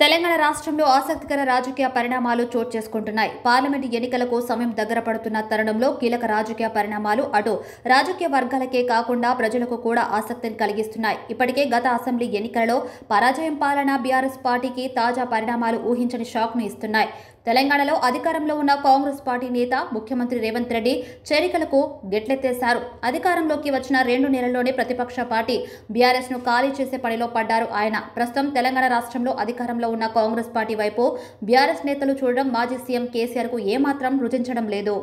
తెలంగాణ రాష్ట్రంలో ఆసక్తికర రాజకీయ పరిణామాలు చోటు చేసుకుంటున్నాయి. పార్లమెంటు ఎన్నికలకు సమయం దగ్గర పడుతున్న తరుణంలో కీలక రాజకీయ పరిణామాలు అటు రాజకీయ వర్గాలకే కాకుండా ప్రజలకు కూడా ఆసక్తిని కలిగిస్తున్నాయి. ఇప్పటికే గత అసెంబ్లీ ఎన్నికలలో పరాజయం పాలన బీఆర్ఎస్ పార్టీకి తాజా పరిణామాలు ఊహించని షాక్ను ఇస్తున్నాయి. తెలంగాణలో అధికారంలో ఉన్న కాంగ్రెస్ పార్టీ నేత ముఖ్యమంత్రి రేవంత్ రెడ్డి చేరికలకు గెట్లెత్తేశారు. అధికారంలోకి వచ్చిన 2 నెలల్లోనే ప్రతిపక్ష పార్టీ బీఆర్ఎస్ ను ఖాళీ చేసే పనిలో పడ్డారు ఆయన. ప్రస్తుతం తెలంగాణ రాష్ట్రంలో అధికారంలో ఉన్న కాంగ్రెస్ పార్టీ వైపు బీఆర్ఎస్ నేతలు చూడడం మాజీ సీఎం కేసీఆర్ కు ఏమాత్రం రుచించడం లేదు.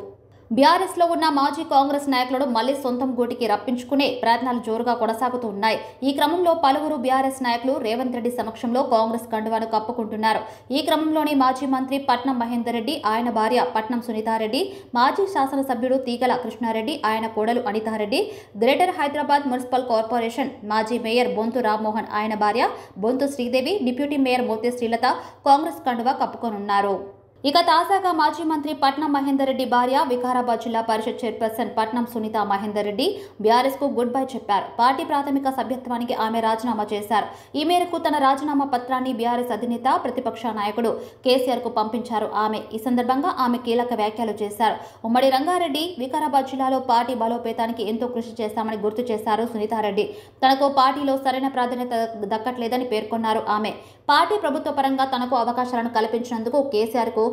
బీఆర్ఎస్ లో ఉన్న మాజీ కాంగ్రెస్ నాయకులను మళ్లీ సొంతం గూటికి రప్పించుకునే ప్రయత్నాలు జోరుగా కొనసాగుతూ ఉన్నాయి. ఈ క్రమంలో పలువురు బీఆర్ఎస్ నాయకులు రేవంత్ రెడ్డి సమక్షంలో కాంగ్రెస్ కండువాను కప్పుకుంటున్నారు. ఈ క్రమంలోనే మాజీ మంత్రి పట్నం మహేందర్ రెడ్డి, ఆయన భార్య పట్నం సునీతారెడ్డి, మాజీ శాసనసభ్యుడు తీగల కృష్ణారెడ్డి, ఆయన కోడలు Anitha Reddy, greater Hyderabad municipal corporation మాజీ మేయర్ బొంతు రామ్మోహన్, ఆయన భార్య బొంతు శ్రీదేవి, డిప్యూటీ మేయర్ మోతే శ్రీలత కాంగ్రెస్ కండువా కప్పుకోనున్నారు. ఇక తాజాగా మాజీ మంత్రి పట్నం మహేందర్ రెడ్డి భార్య వికారాబాద్ జిల్లా పరిషత్ చైర్పర్సన్ పట్నం సునీత మహేందర్ రెడ్డి బీఆర్ఎస్ కు గుడ్ బై చెప్పారు. పార్టీ ప్రాథమిక సభ్యత్వానికి ఆమె రాజీనామా చేశారు. ఈ మేరకు తన రాజీనామా పత్రాన్ని బీఆర్ఎస్ అధినేత ప్రతిపక్ష నాయకుడు కేసీఆర్ కు పంపించారు ఆమె. ఈ సందర్భంగా ఆమె కీలక వ్యాఖ్యలు చేశారు. ఉమ్మడి రంగారెడ్డి, వికారాబాద్ జిల్లాలో పార్టీ బలోపేతానికి ఎంతో కృషి చేస్తామని గుర్తు చేశారు సునీతారెడ్డి. తనకు పార్టీలో సరైన ప్రాధాన్యత దక్కట్లేదని పేర్కొన్నారు ఆమె. పార్టీ ప్రభుత్వ పరంగా తనకు అవకాశాలను కల్పించినందుకు కేసీఆర్ కు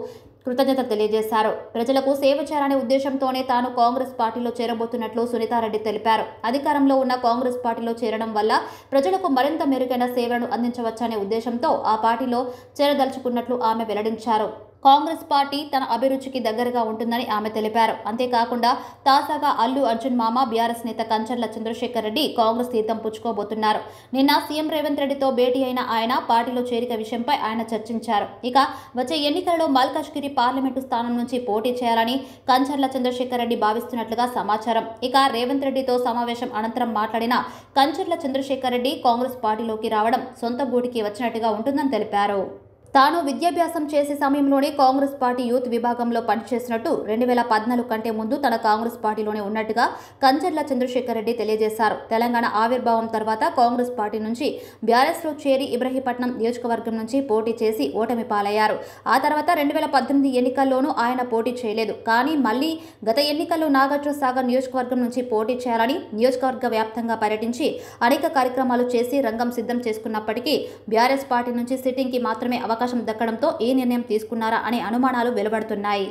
కృతజ్ఞత తెలియజేశారు. ప్రజలకు సేవ చేయాలనే ఉద్దేశంతోనే తాను కాంగ్రెస్ పార్టీలో చేరబోతున్నట్లు సునీతారెడ్డి తెలిపారు. అధికారంలో ఉన్న కాంగ్రెస్ పార్టీలో చేరడం వల్ల ప్రజలకు మరింత మెరుగైన సేవలను అందించవచ్చనే ఉద్దేశంతో ఆ పార్టీలో చేరదలుచుకున్నట్లు ఆమె వెల్లడించారు. కాంగ్రెస్ పార్టీ తన అభిరుచికి దగ్గరగా ఉంటుందని ఆమె తెలిపారు. అంతేకాకుండా తాజాగా అల్లు అర్జున్ మామ బీఆర్ఎస్ నేత కంచర్ల చంద్రశేఖర్ రెడ్డి కాంగ్రెస్ తీర్థం పుచ్చుకోబోతున్నారు. నిన్న సీఎం రేవంత్ రెడ్డితో భేటీ అయిన ఆయన పార్టీలో చేరిక విషయంపై ఆయన చర్చించారు. ఇక వచ్చే ఎన్నికలలో మల్కాజ్గిరి పార్లమెంటు స్థానం నుంచి పోటీ చేయాలని కంచర్ల చంద్రశేఖర్ రెడ్డి భావిస్తున్నట్లుగా సమాచారం. ఇక రేవంత్ రెడ్డితో సమావేశం అనంతరం మాట్లాడిన కంచర్ల చంద్రశేఖర్ రెడ్డి కాంగ్రెస్ పార్టీలోకి రావడం సొంత గూటికి వచ్చినట్టుగా ఉంటుందని తెలిపారు. తాను విద్యాభ్యాసం చేసే సమయంలోనే కాంగ్రెస్ పార్టీ యూత్ విభాగంలో పనిచేసినట్టు 2014 కంటే ముందు తన కాంగ్రెస్ పార్టీలోనే ఉన్నట్టుగా కంచర్ల చంద్రశేఖర్ రెడ్డి తెలియజేశారు. తెలంగాణ ఆవిర్భావం తర్వాత కాంగ్రెస్ పార్టీ నుంచి బీఆర్ఎస్ లో చేరి ఇబ్రహీపట్నం నియోజకవర్గం నుంచి పోటీ చేసి ఓటమి పాలయ్యారు. ఆ తర్వాత 2018 ఎన్నికల్లోనూ ఆయన పోటీ చేయలేదు. కానీ మళ్లీ గత ఎన్నికల్లో నాగార్జున సాగర్ నియోజకవర్గం నుంచి పోటీ చేయాలని నియోజకవర్గ వ్యాప్తంగా పర్యటించి అనేక కార్యక్రమాలు చేసి రంగం సిద్ధం చేసుకున్నప్పటికీ బీఆర్ఎస్ పార్టీ నుంచి సిట్టింగ్ కి మాత్రమే అవకాశం దక్కడంతో ఈ నిర్ణయం తీసుకున్నారా అనే అనుమానాలు వెలువడుతున్నాయి.